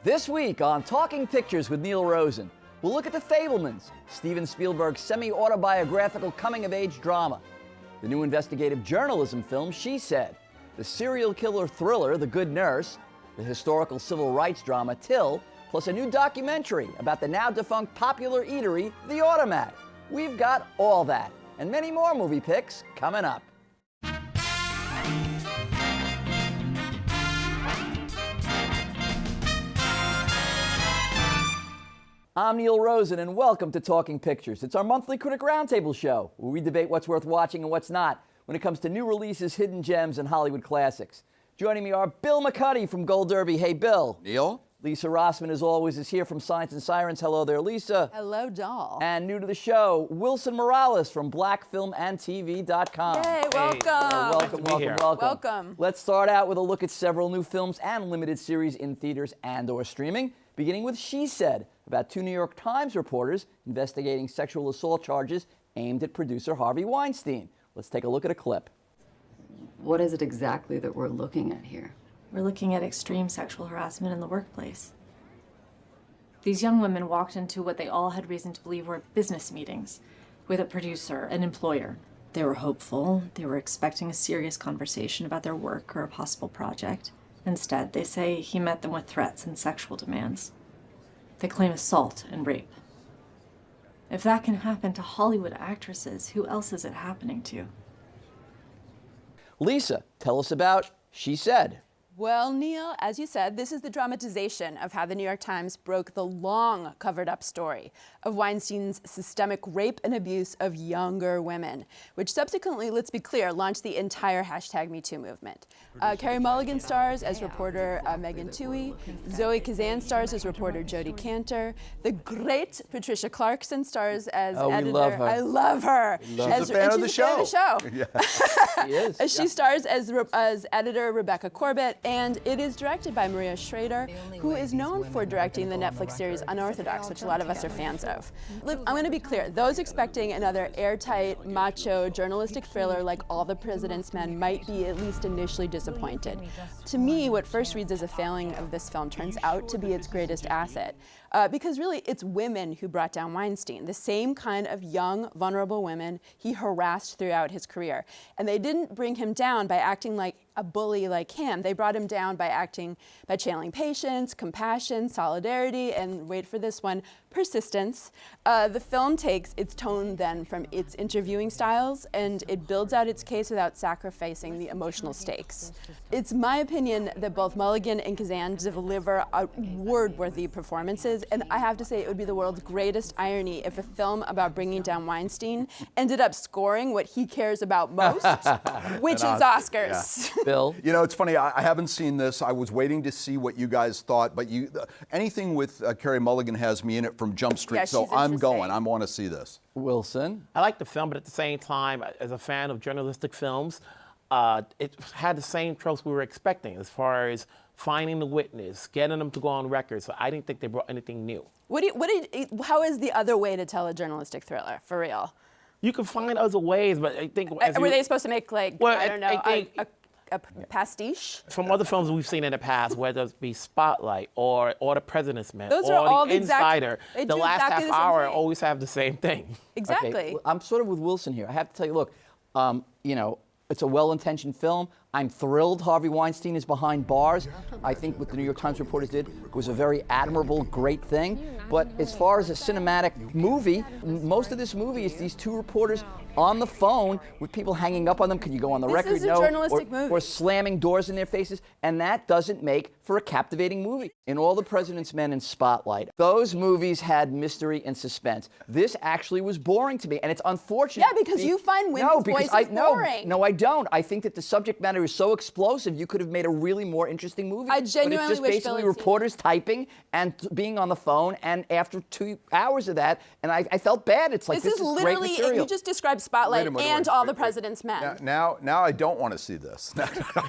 This week on Talking Pictures with Neil Rosen, we'll look at The Fabelmans, Steven Spielberg's semi-autobiographical coming-of-age drama, the new investigative journalism film She Said, the serial killer thriller The Good Nurse, the historical civil rights drama Till, plus a new documentary about the now-defunct popular eatery The Automat. We've got all that and many more movie picks coming up. I'm Neil Rosen, and welcome to Talking Pictures. It's our monthly Critic Roundtable show, where we debate what's worth watching and what's not when it comes to new releases, hidden gems, and Hollywood classics. Joining me are Bill McCuddy from Gold Derby. Hey, Bill. Neil. Lisa Rossman, as always, is here from Signs and Sirens. Hello there, Lisa. Hello, doll. And new to the show, Wilson Morales from BlackFilmAndTV.com. Hey, welcome. Welcome. Let's start out with a look at several new films and limited series in theaters and/or streaming, beginning with She Said, about two New York Times reporters investigating sexual assault charges aimed at producer Harvey Weinstein. Let's take a look at a clip. What is it exactly that we're looking at here? We're looking at extreme sexual harassment in the workplace. These young women walked into what they all had reason to believe were business meetings with a producer, an employer. They were hopeful. They were expecting a serious conversation about their work or a possible project. Instead, they say he met them with threats and sexual demands. They claim assault and rape. If that can happen to Hollywood actresses, who else is it happening to? Lisa, tell us about She Said. Well, Neil, as you said, this is the dramatization of how the New York Times broke the long covered-up story of Weinstein's systemic rape and abuse of younger women, which subsequently, let's be clear, launched the entire #MeToo movement. Carey Mulligan stars as reporter Megan Twohey. Zoe Kazan stars as reporter Jodi Kantor. The great Patricia Clarkson stars as editor. We love her. I love her. She's a fan of the show. Yeah. She is. She stars as editor Rebecca Corbett, and it is directed by Maria Schrader, who is known for directing the Netflix series Unorthodox, which a lot of us are fans of. Look, I'm going to be clear. Those expecting another airtight, macho, journalistic thriller like All the President's Men might be at least initially disappointed. To me, what first reads as a failing of this film turns out to be its greatest asset. Because really, it's women who brought down Weinstein, the same kind of young, vulnerable women he harassed throughout his career. And they didn't bring him down by acting like a bully like him. They brought him down by channeling patience, compassion, solidarity, and wait for this one, persistence. The film takes its tone then from its interviewing styles, and it builds out its case without sacrificing the emotional stakes. It's my opinion that both Mulligan and Kazan deliver word-worthy performances, and I have to say it would be the world's greatest irony if a film about bringing down Weinstein ended up scoring what he cares about most, which is Oscars. Yeah. Bill? You know, it's funny, I haven't seen this. I was waiting to see what you guys thought, but anything with Carey Mulligan has me in it from Jump Street, Yeah, so she's I'm interesting. going. I want to see this. Wilson? I like the film, but at the same time, as a fan of journalistic films, it had the same tropes we were expecting as far as finding the witness, getting them to go on record. So I didn't think they brought anything new. How is the other way to tell a journalistic thriller, for real? You can find other ways, but I think... Were they supposed to make, like, Well, I don't know, I think- a pastiche? From other films we've seen in the past, whether it be Spotlight or The President's Men Those or are all The the exact- Insider, they the do last exactly half the same hour thing. always have the same thing. Exactly. Okay, I'm sort of with Wilson here. I have to tell you, look, it's a well-intentioned film. I'm thrilled Harvey Weinstein is behind bars. I think what the New York Times reporters did was a very admirable, great thing. But as far as a cinematic movie, most of this movie is these two reporters on the phone with people hanging up on them. Can you go on the record? This is a journalistic movie. Or slamming doors in their faces. And that doesn't make for a captivating movie. In All the President's Men and Spotlight, those movies had mystery and suspense. This actually was boring to me, and it's unfortunate. Yeah, because you find women's voices boring. No, I don't. I think that the subject matter is so explosive, you could have made a really more interesting movie. I genuinely but it's wish just Bill basically had seen reporters typing and being on the phone, and after 2 hours of that, and I felt bad. It's like, This is great literally, material. you just described Spotlight and All the President's Men. Now I don't want to see this.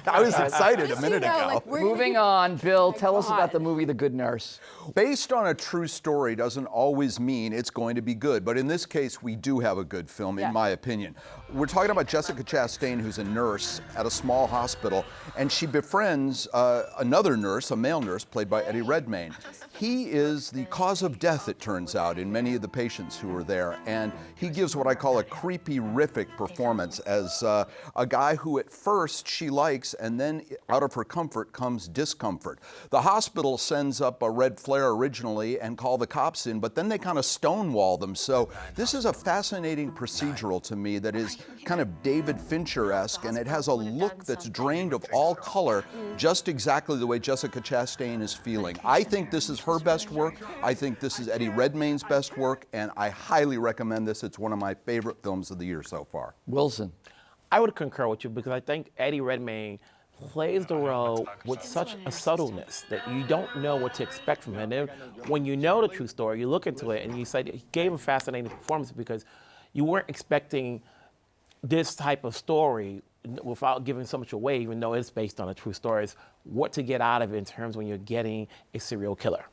I was excited a minute ago. Moving on, Bill, tell us God. about the movie The Good Nurse. Based on a true story doesn't always mean it's going to be good, but in this case, we do have a good film, in my opinion. We're talking about Jessica Chastain, who's a nurse at a small small hospital, and she befriends another nurse, a male nurse, played by Eddie Redmayne. He is the cause of death, it turns out, in many of the patients who are there, and he gives what I call a creepy-rific performance as a guy who at first she likes, and then out of her comfort comes discomfort. The hospital sends up a red flare originally and call the cops in, but then they kind of stonewall them. So this is a fascinating procedural to me that is kind of David Fincher-esque, and it has a look that's drained of all color, just exactly the way Jessica Chastain is feeling. I think this is her best work. I think this is Eddie Redmayne's best work, and I highly recommend this. It's one of my favorite films of the year so far. Wilson. I would concur with you because I think Eddie Redmayne plays the role with such a subtleness that you don't know what to expect from him. And then when you know the true story, you look into it and you say he gave a fascinating performance because you weren't expecting this type of story without giving so much away, even though it's based on a true story, is what to get out of it in terms when you're getting a serial killer.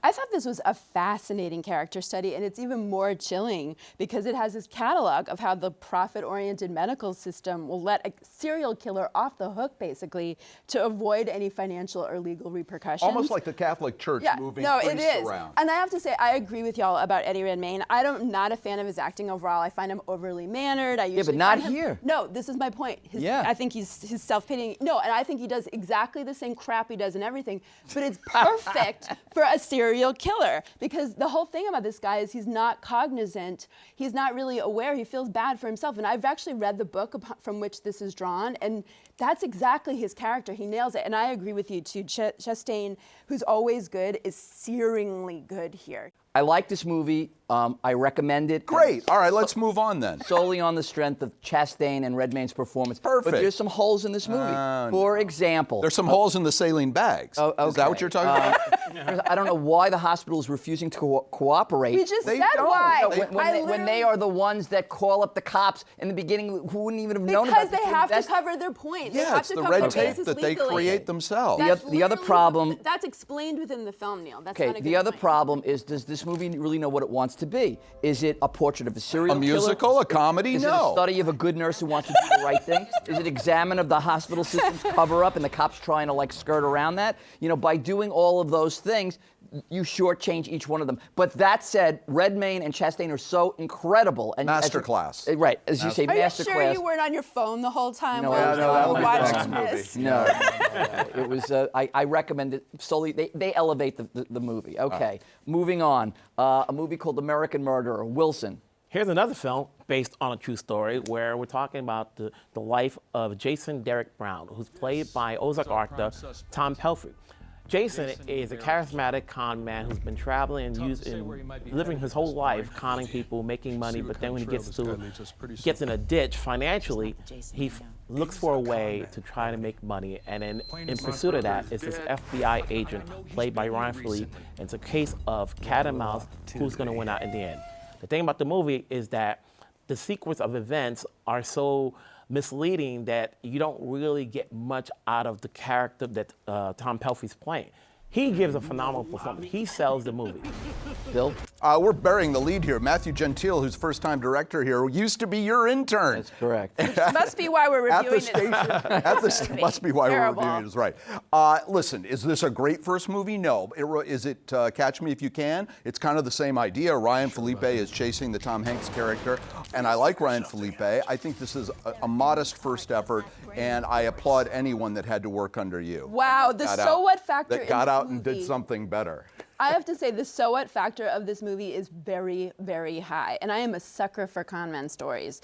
I thought this was a fascinating character study, and it's even more chilling because it has this catalog of how the profit-oriented medical system will let a serial killer off the hook, basically, to avoid any financial or legal repercussions. Almost like the Catholic Church moving priests around. And I have to say, I agree with y'all about Eddie Redmayne. I'm not a fan of his acting overall. I find him overly mannered. But not here. No, this is my point. I think he's self-pitying. No, and I think he does exactly the same crap he does in everything, but it's perfect for a serial killer, because the whole thing about this guy is he's not cognizant, he's not really aware, he feels bad for himself. And I've actually read the book from which this is drawn, and that's exactly his character. He nails it. And I agree with you too. Chastain, who's always good, is searingly good here. I like this movie. I recommend it. Great. All right, let's move on then. Solely on the strength of Chastain and Redmayne's performance. Perfect. But there's some holes in this movie. For example. There's some holes in the saline bags. Okay. Is that what you're talking about? I don't know why the hospital is refusing to cooperate. We just They said don't. why. When they are the ones that call up the cops in the beginning who wouldn't even have known about Because they this. have to cover their point. They Yeah, have it's to the cover red their tape bases that they legally. create themselves. The other literally problem- That's explained within the film, Neil. That's Okay, not a the good other point. problem is, does this movie really know what it wants to be? Is it a portrait of a serial A killer? musical, a comedy? Is it No. a study of a good nurse who wants to do the right thing? Is it examine of the hospital system's cover-up and the cops trying to skirt around that? By doing all of those things, you shortchange each one of them. But that said, Redmayne and Chastain are so incredible. And Masterclass. Right, as you say, Are you masterclass. sure you weren't on your phone the whole time No, while no, you that were was watching the next this? No, it was. I recommend it solely. They elevate the movie. Okay, moving on. A movie called American Murderer. Wilson. Here's another film based on a true story where we're talking about the life of Jason Derek Brown, who's played by Ozark actor Tom Pelphrey. Jason is a charismatic con man who's been traveling and living his whole life conning people, making money, but then when he gets in a ditch financially, he looks for a way to try to make money, and in pursuit of that is this FBI agent played by Ryan Phillippe, and it's a case of cat and mouse, who's going to win out in the end. The thing about the movie is that the sequence of events are so misleading that you don't really get much out of the character that Tom Pelphrey's playing. He gives a phenomenal performance. He sells the movie. Bill? We're burying the lead here. Matthew Gentile, who's first-time director here, used to be your intern. That's correct. Must be why we're At the reviewing station. At the must be why Terrible. we're reviewing it. Is right. Listen, is this a great first movie? No. Is it Catch Me If You Can? It's kind of the same idea. Ryan Phillippe is chasing the Tom Hanks character, and I like Ryan Phillippe. I think this is a modest first effort, and I applaud anyone that had to work under you. Wow, the so what factor that in got this out and did movie. something better. I have to say, the so what factor of this movie is very, very high. And I am a sucker for con man stories.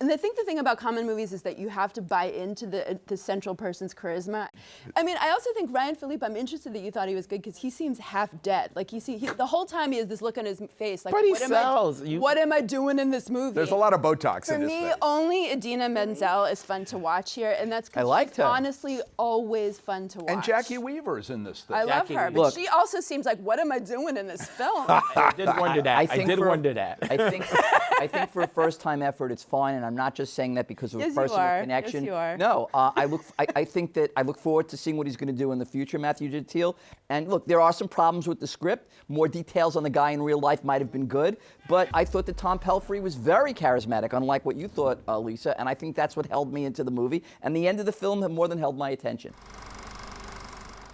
And I think the thing about con man movies is that you have to buy into the central person's charisma. I mean, I also think Ryan Phillippe, I'm interested that you thought he was good because he seems half dead. Like, the whole time he has this look on his face, like, But he what sells. what am I doing in this movie? There's a lot of Botox For in his me, face. only Idina Menzel is fun to watch here, and that's I because liked she's her. honestly always fun to watch. And Jackie Weaver's in this thing. I love Jackie her, Weaver. but Look. she also seems like, what am I doing in this film? I did wonder that. I did wonder that. I think for a first-time effort, it's fine, and I'm not just saying that because of Yes, a you personal are. connection. Yes, you are. No, I think that I look forward to seeing what he's going to do in the future, Matthew Gentile. And look, there are some problems with the script. More details on the guy in real life might have been good, but I thought that Tom Pelphrey was very charismatic, unlike what you thought, Lisa. And I think that's what held me into the movie. And the end of the film more than held my attention.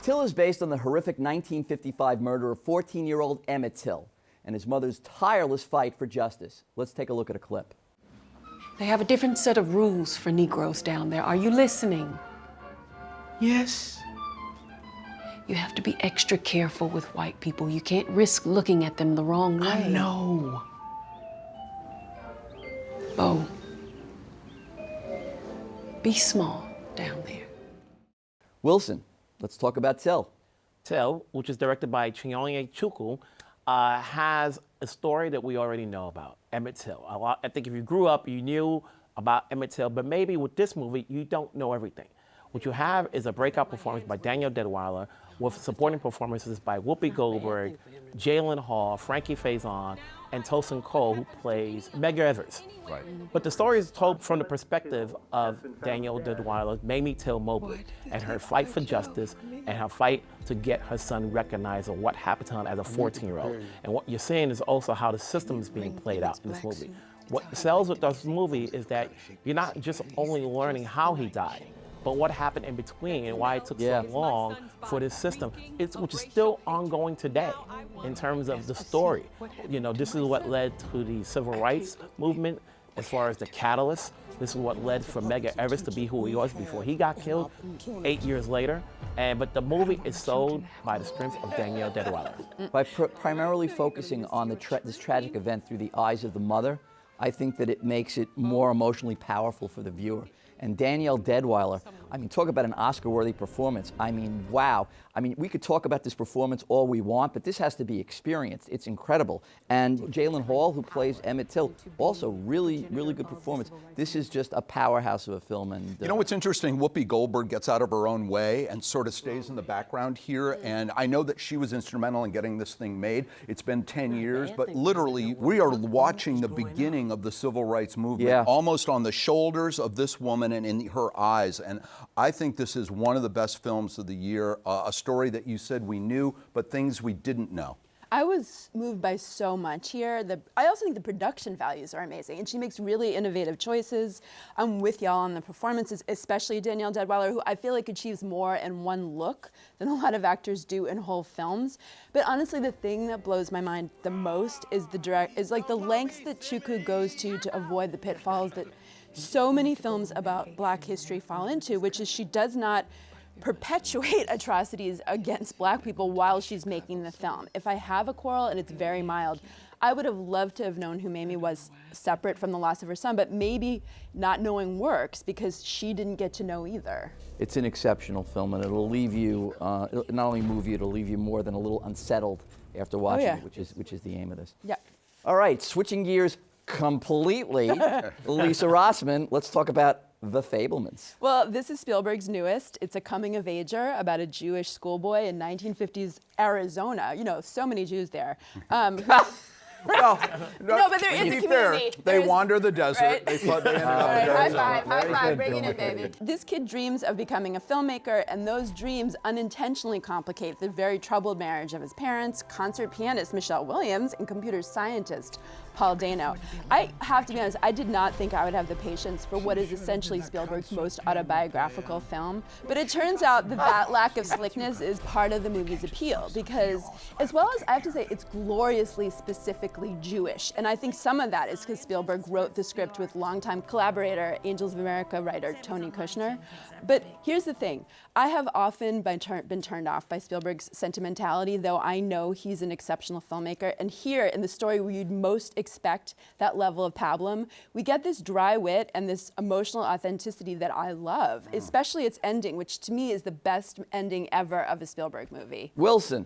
Till is based on the horrific 1955 murder of 14-year-old Emmett Till and his mother's tireless fight for justice. Let's take a look at a clip. They have a different set of rules for Negroes down there. Are you listening? Yes. You have to be extra careful with white people. You can't risk looking at them the wrong way. I know. Bo, be small down there. Wilson, let's talk about Till. Till, which is directed by Chinyonye Chukwu, has a story that we already know about, Emmett Till. I think if you grew up, you knew about Emmett Till, but maybe with this movie, you don't know everything. What you have is a breakout performance by Danielle Deadwyler with supporting performances by Whoopi Goldberg, Jalen Hall, Frankie Faison, and Tosin Cole, who plays Medgar Evers. Right. But the story is told from the perspective of Danielle Deadwyler, Mamie Till Mobley, and her fight for justice and her fight to get her son recognized and what happened to him as a 14-year-old. And what you're seeing is also how the system is being played out in this movie. What sells with this movie is that you're not just only learning how he died, but what happened in between and why it took so long for this system, which is still ongoing today in terms of the story. You know, this is what led to the civil rights movement as far as the catalyst. This is what led for Medgar Evers to be who he was before he got killed 8 years later. But the movie is sold by the strength of Danielle Deadwyler. By primarily focusing on this tragic event through the eyes of the mother, I think that it makes it more emotionally powerful for the viewer. And Danielle Deadwyler, I mean, talk about an Oscar-worthy performance. I mean, wow. I mean, we could talk about this performance all we want, but this has to be experienced. It's incredible. And Jalen Hall, who plays Emmett Till, also really, really good performance. This is just a powerhouse of a film. And you know what's interesting? Whoopi Goldberg gets out of her own way and sort of stays in the background here. And I know that she was instrumental in getting this thing made. It's been 10 years, but literally, we are watching the beginning of the civil rights movement, almost on the shoulders of this woman and in her eyes. And I think this is one of the best films of the year, a story that you said we knew, but things we didn't know. I was moved by so much here. I also think the production values are amazing, and she makes really innovative choices. I'm with y'all on the performances, especially Danielle Deadwyler, who I feel like achieves more in one look than a lot of actors do in whole films. But honestly, the thing that blows my mind the most is like the lengths that Chukwu goes to avoid the pitfalls that so many films about Black history fall into, which is she does not perpetuate atrocities against Black people while she's making the film. If I have a quarrel and it's very mild, I would have loved to have known who Mamie was separate from the loss of her son, but maybe not knowing works because she didn't get to know either. It's an exceptional film, and it'll leave you, it'll not only move you, it'll leave you more than a little unsettled after watching it, which is the aim of this. Yeah. All right, switching gears completely, Lisa Rossman, let's talk about The Fabelmans. Well, this is Spielberg's newest. It's a coming-of-ager about a Jewish schoolboy in 1950s Arizona. You know, so many Jews there. Well, No, but there is a community. They wander the desert. Right? They thought they ended up in Arizona. High five, bringing it, baby. This kid dreams of becoming a filmmaker, and those dreams unintentionally complicate the very troubled marriage of his parents, concert pianist Michelle Williams, and computer scientist Paul Dano. I have to be honest, I did not think I would have the patience for what is essentially Spielberg's most autobiographical film, but it turns out that lack of slickness is part of the movie's appeal, because as well as, I have to say, it's gloriously specifically Jewish, and I think some of that is because Spielberg wrote the script with longtime collaborator, Angels of America writer Tony Kushner. But here's the thing, I have often been turned off by Spielberg's sentimentality, though I know he's an exceptional filmmaker, and here in the story where you'd most expect that level of pablum, we get this dry wit and this emotional authenticity that I love, especially its ending, which to me is the best ending ever of a Spielberg movie. Wilson.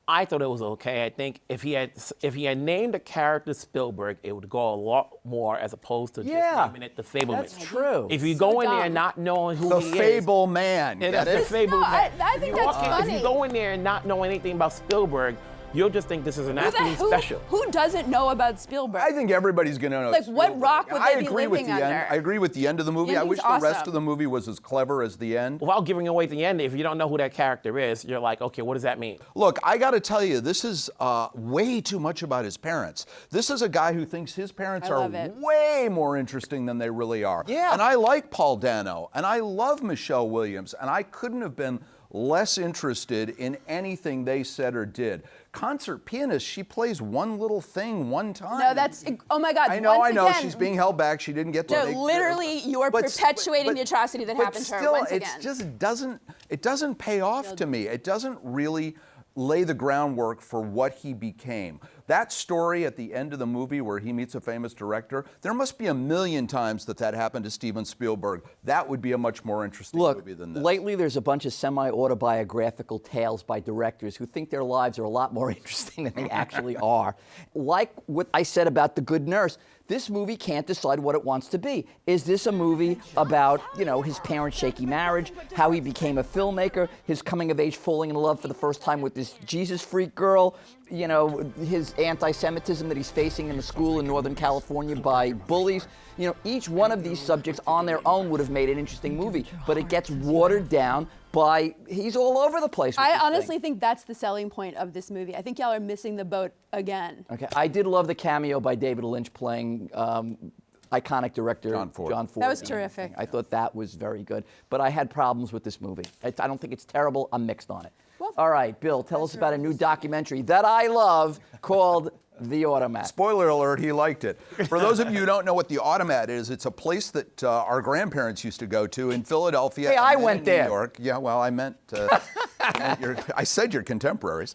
I thought it was okay. I think if he had named the character Spielberg, it would go a lot more as opposed to just naming it The Fabelmans. That's true. If you go in there not knowing who The he is, Fable Man. that's The Fabelman. I think that's funny. If you go in there and not know anything about Spielberg, you'll just think this is an Who the- afternoon who- special. Who doesn't know about Spielberg? I think everybody's going to know. Like, what Spielberg. rock would I they be agree with living the under? end. I agree with the end of the movie. I ending's wish the rest awesome. of the movie was as clever as the end. Without giving away the end, if you don't know who that character is, you're like, okay, what does that mean? Look, I got to tell you, this is way too much about his parents. This is a guy who thinks his parents I are love it. way more interesting than they really are. Yeah. And I like Paul Dano, and I love Michelle Williams, and I couldn't have been less interested in anything they said or did. Concert pianist, she plays one little thing one time. No, that's, oh my God. I know, once I know. again, She's being held back. She didn't get to. No, literally, you're perpetuating the atrocity that happened to her still, once it again. just doesn't pay off to me. It doesn't really lay the groundwork for what he became. That story at the end of the movie where he meets a famous director, there must be a million times that happened to Steven Spielberg. That would be a much more interesting movie than this. Lately there's a bunch of semi-autobiographical tales by directors who think their lives are a lot more interesting than they actually are. Like what I said about The Good Nurse, this movie can't decide what it wants to be. Is this a movie about, his parents' shaky marriage, how he became a filmmaker, his coming of age, falling in love for the first time with this Jesus freak girl, his anti-Semitism that he's facing in the school in Northern California by bullies? Each one of these subjects on their own would have made an interesting movie, but it gets watered down by, he's all over the place with I this honestly thing. think that's the selling point of this movie. I think y'all are missing the boat again. Okay, I did love the cameo by David Lynch playing iconic director John Ford. That was terrific. I thought that was very good, but I had problems with this movie. I don't think it's terrible. I'm mixed on it. Well, All right, Bill, tell us about a new documentary that I love called The Automat. Spoiler alert, he liked it. For those of you who don't know what the Automat is, it's a place that our grandparents used to go to in Philadelphia. Hey, and I then went in there. New York. Yeah, well, I meant, I said your contemporaries.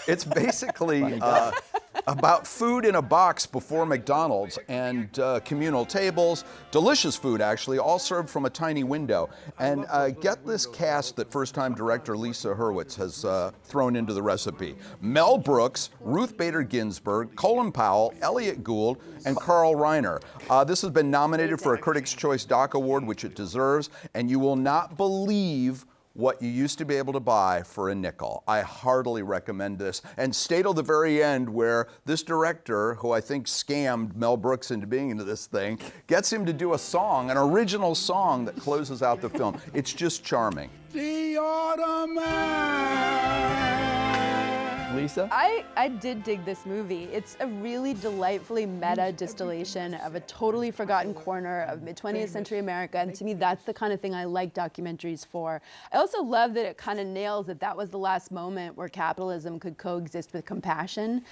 It's basically about food in a box before McDonald's and communal tables, delicious food actually, all served from a tiny window. And get this cast that first-time director Lisa Hurwitz has thrown into the recipe. Mel Brooks, Ruth Bader Ginsburg, Colin Powell, Elliot Gould, and Carl Reiner. This has been nominated for a Critics' Choice Doc Award, which it deserves, and you will not believe what you used to be able to buy for a nickel. I heartily recommend this. And stay till the very end where this director, who I think scammed Mel Brooks into being into this thing, gets him to do a song, an original song that closes out the film. It's just charming. The Automat. Lisa? I did dig this movie. It's a really delightfully meta distillation of a totally forgotten corner of mid-20th century America, and to me that's the kind of thing I like documentaries for. I also love that it kind of nails that was the last moment where capitalism could coexist with compassion.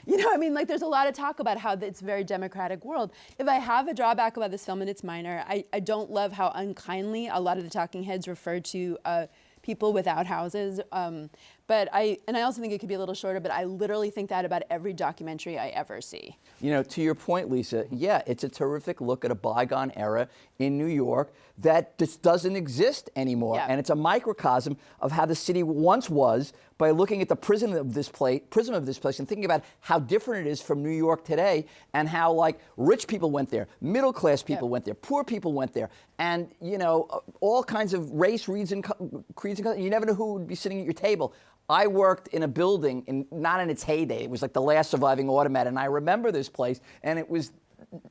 There's a lot of talk about how it's a very democratic world. If I have a drawback about this film, and it's minor, I don't love how unkindly a lot of the talking heads refer to people without houses. But I also think it could be a little shorter, but I literally think that about every documentary I ever see. To your point, Lisa, yeah, it's a terrific look at a bygone era in New York that just doesn't exist anymore. Yeah. And it's a microcosm of how the city once was by looking at the prism of this place and thinking about how different it is from New York today and how rich people went there, middle class people went there, poor people went there, and all kinds of race, creeds, and you never know who would be sitting at your table. I worked in a building, not in its heyday. It was like the last surviving Automat, and I remember this place, and it was,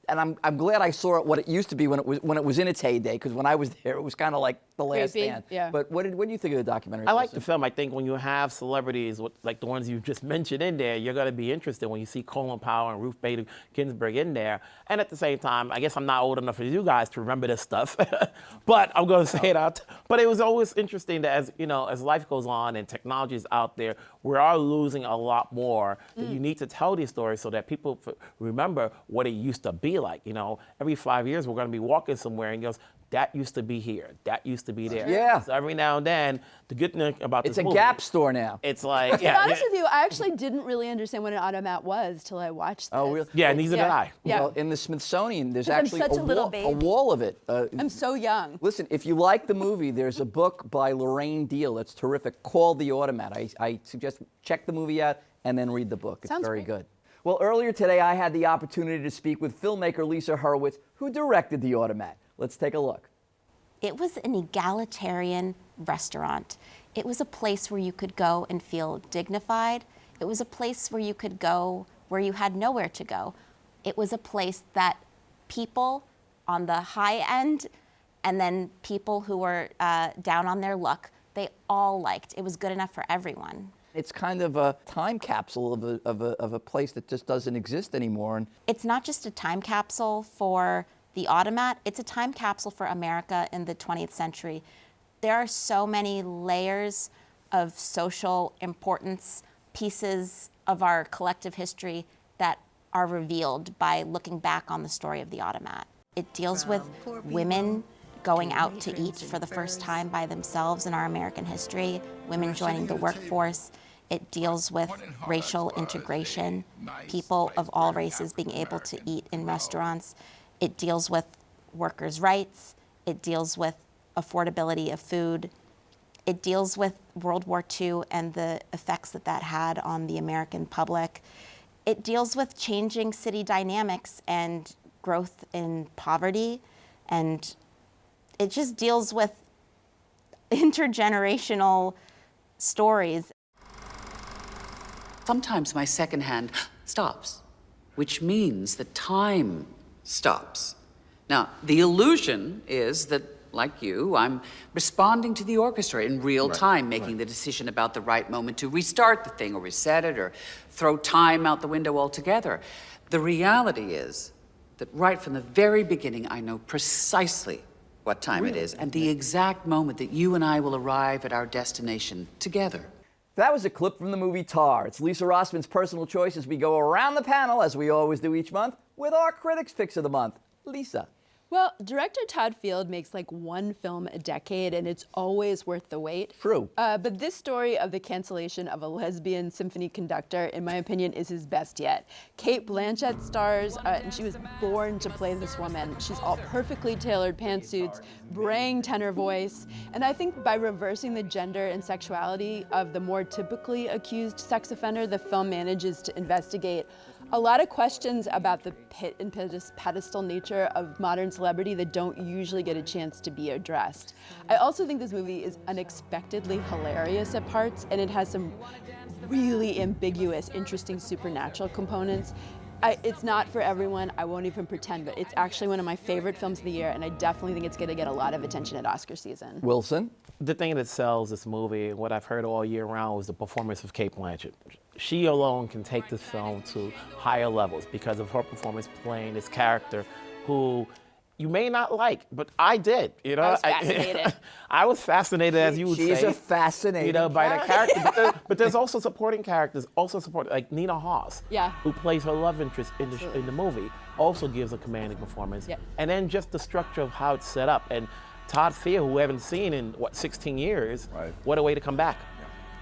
and I'm glad I saw it what it used to be when it was in its heyday, because when I was there, it was kind of like the last Creepy, stand. yeah. But what do you think of the documentary? I like the Lisa? film. I think when you have celebrities like the ones you just mentioned in there, you're going to be interested when you see Colin Powell and Ruth Bader Ginsburg in there. And at the same time, I guess I'm not old enough for you guys to remember this stuff, but I'm going to say it out. But it was always interesting that as life goes on and technology is out there, we are losing a lot more. That you need to tell these stories so that people remember what it used to be like. Every 5 years we're going to be walking somewhere and goes, that used to be here. That used to be there. Yeah. So every now and then, the good thing about It's this a movie, Gap store now. it's like, To be honest with you, I actually didn't really understand what an automat was till I watched this. Oh, really? yeah, neither did I. Yeah. Well, in the Smithsonian, there's 'Cause I'm actually such a little a baby. wall of it. I'm so young. Listen, if you like the movie, there's a book by Lorraine Deal that's terrific called The Automat. I suggest check the movie out and then read the book. It's Sounds very great. good. Well, earlier today, I had the opportunity to speak with filmmaker Lisa Hurwitz, who directed The Automat. Let's take a look. It was an egalitarian restaurant. It was a place where you could go and feel dignified. It was a place where you could go where you had nowhere to go. It was a place that people on the high end and then people who were down on their luck, they all liked. It was good enough for everyone. It's kind of a time capsule of a place that just doesn't exist anymore. And It's not just a time capsule for the Automat, it's a time capsule for America in the 20th century. There are so many layers of social importance, pieces of our collective history that are revealed by looking back on the story of the Automat. It deals with women going out to eat for the first time by themselves in our American history, women joining the workforce. It deals with racial integration, people of all races being able to eat in restaurants. It deals with workers' rights. It deals with affordability of food. It deals with World War II and the effects that that had on the American public. It deals with changing city dynamics and growth in poverty, and it just deals with intergenerational stories. Sometimes my second hand stops, which means that time stops. Now, the illusion is that, like you, I'm responding to the orchestra in real time, making the decision about the right moment to restart the thing or reset it or throw time out the window altogether. The reality is that right from the very beginning, I know precisely what time it is and the exact moment that you and I will arrive at our destination together. that was a clip from the movie Tar. It's Lisa Rossman's personal choice as we go around the panel, as we always do each month, with our Critics' Picks of the Month. Lisa. Well, director Todd Field makes like one film a decade, and it's always worth the wait. True. But this story of the cancellation of a lesbian symphony conductor, in my opinion, is his best yet. Cate Blanchett stars, and she was born to play this woman. She's all perfectly tailored pantsuits, braying tenor voice, and I think by reversing the gender and sexuality of the more typically accused sex offender, the film manages to investigate a lot of questions about the pit and pedestal nature of modern celebrity that don't usually get a chance to be addressed. I also think this movie is unexpectedly hilarious at parts, and it has some really ambiguous, interesting supernatural components. It's not for everyone, I won't even pretend, but it's actually one of my favorite films of the year, and I definitely think it's gonna get a lot of attention at Oscar season. Wilson? The thing that sells this movie, what I've heard all year round, was the performance of Cate Blanchett. She alone can take this film to higher levels because of her performance playing this character who you may not like, but I did. You know, I was fascinated. I was fascinated, as you would say. She's a fascinating by the character. But there's also supporting characters, like Nina Hoss, who plays her love interest in the movie, also gives a commanding performance. Yep. And then just the structure of how it's set up. And Todd Field, who we haven't seen in 16 years, what a way to come back.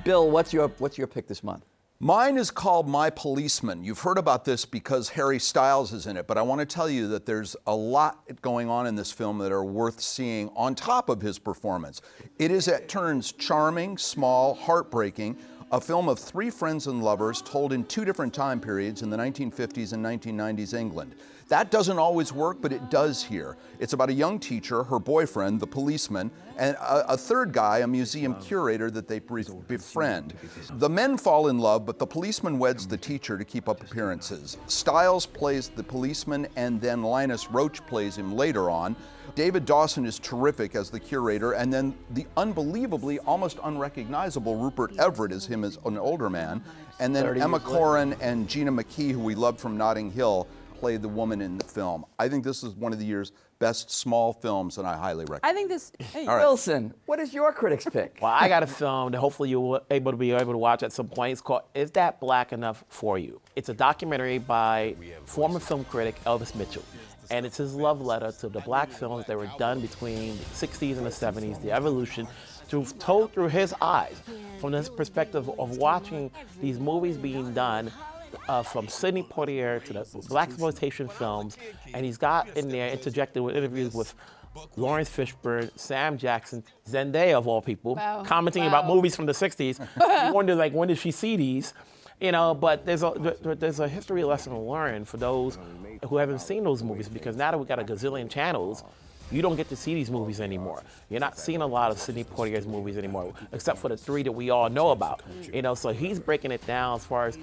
Bill, what's your pick this month? Mine is called My Policeman. You've heard about this because Harry Styles is in it, but I want to tell you that there's a lot going on in this film that are worth seeing on top of his performance. It is at turns charming, small, heartbreaking, a film of three friends and lovers told in two different time periods in the 1950s and 1990s England. That doesn't always work, but it does here. It's about a young teacher, her boyfriend, the policeman, and a third guy, a museum curator that they befriend. The men fall in love, but the policeman weds the teacher to keep up appearances. Styles plays the policeman, and then Linus Roach plays him later on. David Dawson is terrific as the curator, and then the unbelievably, almost unrecognizable Rupert Everett is him as an older man. And then Emma Corrin and Gina McKee, who we loved from Notting Hill, play the woman in the film. I think this is one of the year's best small films, and I highly recommend it. I think this. Hey, All right. Wilson, what is your Critics' Pick? Well, I got a film that hopefully you'll be able to watch at some point. It's called Is That Black Enough for You? It's a documentary by former film critic Elvis Mitchell. And it's his love letter to the black films that were done between the 60s and the 70s, the evolution, told through his eyes, from this perspective of watching these movies being done from Sidney Poitier to the blaxploitation films, and he's got in there interjected with interviews with Lawrence Fishburne, Sam Jackson, Zendaya of all people, commenting about movies from the 60s. You wonder, like, when did she see these? You know, but there's a history lesson to learn for those who haven't seen those movies, because now that we got a gazillion channels, You don't get to see these movies anymore. You're not seeing a lot of Sidney Poitier's movies anymore, except for the 3 that we all know about. You know, so he's breaking it down as far as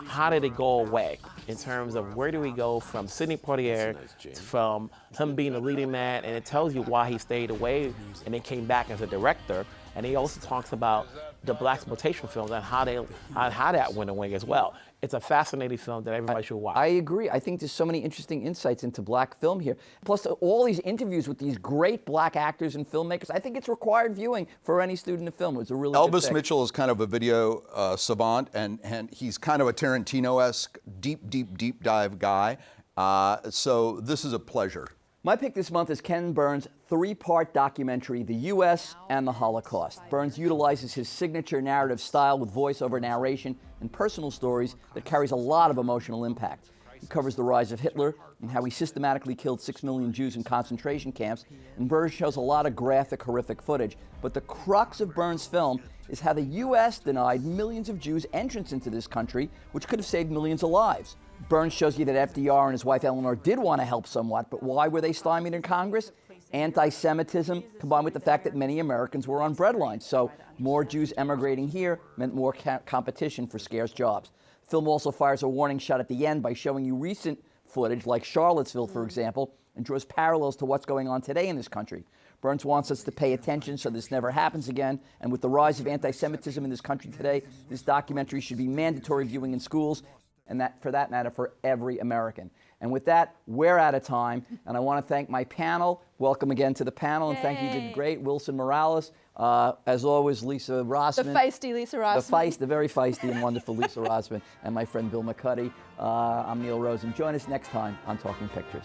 how did it go away in terms of where do we go from Sidney Poitier, from him being the leading man, and it tells you why he stayed away and then came back as a director. And he also talks about the blaxploitation films and how that went away as well. It's a fascinating film that everybody should watch. I agree. I think there's so many interesting insights into black film here. Plus, all these interviews with these great black actors and filmmakers. I think it's required viewing for any student of film. It was a really good Elvis pick. Mitchell is kind of a video savant, and he's kind of a Tarantino-esque, deep dive guy. So this is a pleasure. My pick this month is Ken Burns' 3-part documentary, The U.S. and the Holocaust. Burns utilizes his signature narrative style with voiceover narration and personal stories that carries a lot of emotional impact. He covers the rise of Hitler and how he systematically killed 6 million Jews in concentration camps, and Burns shows a lot of graphic, horrific footage. But the crux of Burns' film is how the U.S. denied millions of Jews entrance into this country, which could have saved millions of lives. Burns shows you that FDR and his wife Eleanor did want to help somewhat, but why were they stymied in Congress? Anti-Semitism, combined with the fact that many Americans were on breadlines. So more Jews emigrating here meant more competition for scarce jobs. The film also fires a warning shot at the end by showing you recent footage, like Charlottesville, for example, and draws parallels to what's going on today in this country. Burns wants us to pay attention so this never happens again. And with the rise of anti-Semitism in this country today, this documentary should be mandatory viewing in schools, and that, for that matter, for every American. And with that, we're out of time, and I want to thank my panel. Welcome again to the panel, and thank you, you did great. Wilson Morales, as always, Lisa Rossman. The feisty Lisa Rossman. The very feisty and wonderful Lisa Rossman, and my friend Bill McCuddy. I'm Neil Rosen. Join us next time on Talking Pictures.